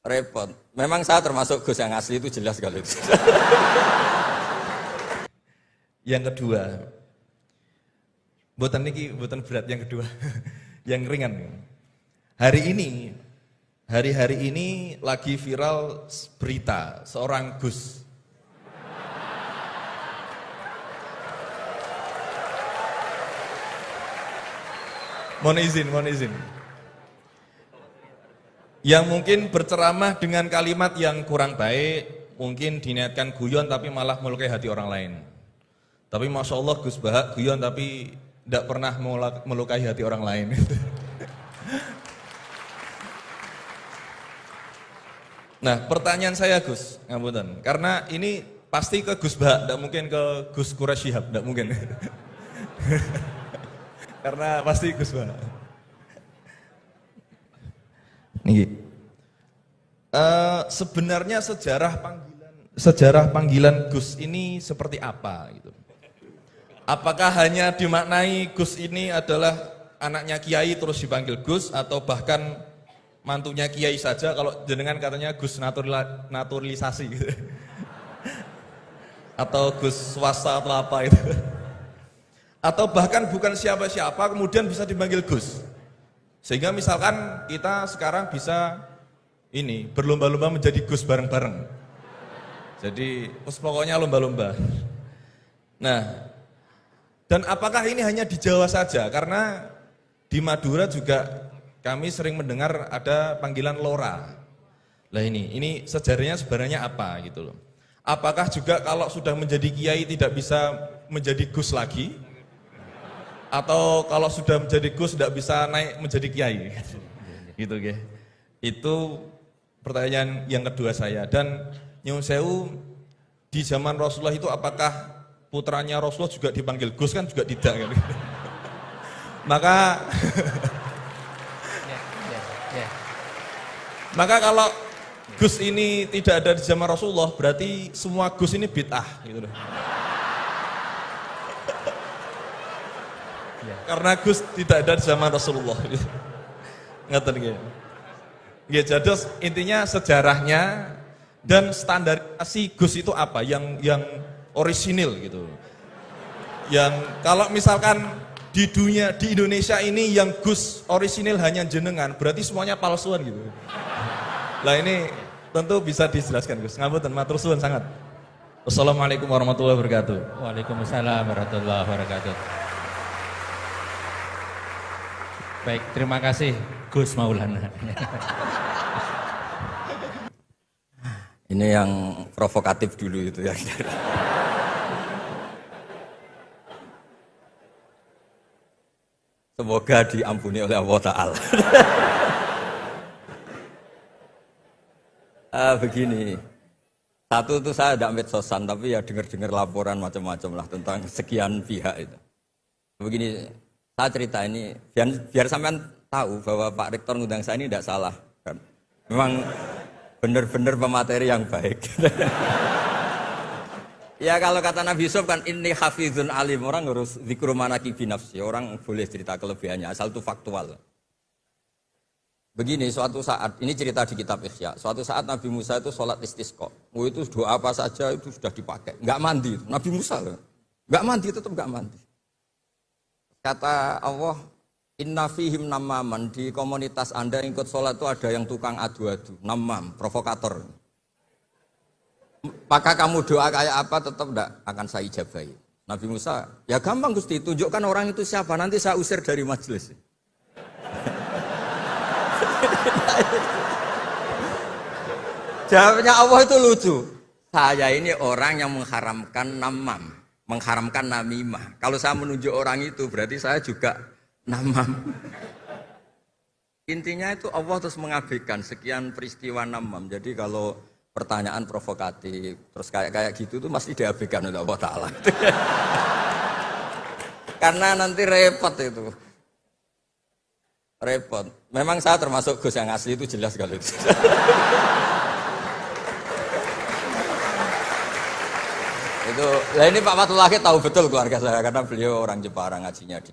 repot. Memang saya termasuk Gus yang asli itu jelas kalau itu. Yang kedua, buatan berat yang kedua, yang ringan. Hari-hari ini lagi viral berita seorang Gus. Mohon izin. Yang mungkin berceramah dengan kalimat yang kurang baik, mungkin diniatkan guyon tapi malah melukai hati orang lain. Tapi Masya Allah Gus Bahak guyon tapi tidak pernah melukai hati orang lain. Nah pertanyaan saya Gus, ngapunten, karena ini pasti ke Gus Bahak, tidak mungkin ke Gus Quraisy Shihab, tidak mungkin. Karena pasti Gus Bahak. Sebenarnya sejarah panggilan Gus ini seperti apa gitu. Apakah hanya dimaknai Gus ini adalah anaknya Kiai terus dipanggil Gus, atau bahkan mantunya Kiai saja, kalau jenengan katanya Gus naturalisasi gitu. Atau Gus swasta atau apa itu. Atau bahkan bukan siapa-siapa kemudian bisa dipanggil Gus. Sehingga misalkan kita sekarang bisa ini berlomba-lomba menjadi Gus bareng-bareng. Jadi pokoknya lomba-lomba. Nah, dan apakah ini hanya di Jawa saja? Karena di Madura juga kami sering mendengar ada panggilan Lora. Lah ini sejarahnya sebenarnya apa gitu loh. Apakah juga kalau sudah menjadi kiai tidak bisa menjadi Gus lagi? Atau kalau sudah menjadi Gus tidak bisa naik menjadi kiai? Gitu ya. Itu pertanyaan yang kedua saya. Dan nyuwun sewu, di zaman Rasulullah itu apakah putranya Rasulullah juga dipanggil Gus? Kan juga tidak kan? Maka kalau Gus ini tidak ada di zaman Rasulullah, berarti semua Gus ini bid'ah gitu loh. Karena Gus tidak ada di zaman Rasulullah. Ngerti nggih? Ya, jadi intinya sejarahnya dan standarisasi Gus itu apa yang orisinil gitu. Yang kalau misalkan di Indonesia ini yang Gus orisinil hanya jenengan, berarti semuanya palsuan gitu. Lah ini tentu bisa dijelaskan Gus. Ngapunten, matur suwun sangat. Wassalamualaikum warahmatullahi wabarakatuh. Waalaikumsalam warahmatullahi wabarakatuh. Baik, terima kasih Gus Maulana. Ini yang provokatif dulu itu ya. Semoga diampuni oleh Allah Ta'ala. Begini, satu itu saya tidak medsosan, tapi ya dengar-dengar laporan macam-macam lah tentang sekian pihak itu. Begini, saya cerita ini biar sampean tahu bahwa Pak Rektor ngundang saya ini tidak salah kan. Memang benar-benar pemateri yang baik. Ya kalau kata Nabi Yusuf kan ini hafizun alim, orang harus zikru manaki binafsi, orang boleh cerita kelebihannya asal itu faktual. Begini, suatu saat, ini cerita di kitab Ihya, suatu saat Nabi Musa itu sholat istisqa, itu doa apa saja itu sudah dipakai, nggak mandi, Nabi Musa nggak mandi, tetap nggak mandi. Kata Allah, inna fihim namaman, di komunitas Anda yang ikut sholat itu ada yang tukang adu-adu, namam, provokator. Maka kamu doa kayak apa tetap tidak akan saya ijabahi. Nabi Musa, ya gampang Gusti, tunjukkan orang itu siapa, nanti saya usir dari majelis. Jawabnya Allah itu lucu. Saya ini orang yang mengharamkan namam, mengharamkan namimah. Kalau saya menunjuk orang itu berarti saya juga namam. Intinya itu Allah terus mengabaikan sekian peristiwa namam. Jadi kalau pertanyaan provokatif terus kayak gitu tuh mesti diabaikan oleh Allah Ta'ala. Karena nanti repot itu. Repot. Memang saya termasuk Gus yang asli itu jelas kalau itu. Itu, nah ini Pak Fatullah tahu betul keluarga saya karena beliau orang Jepara ngajinya di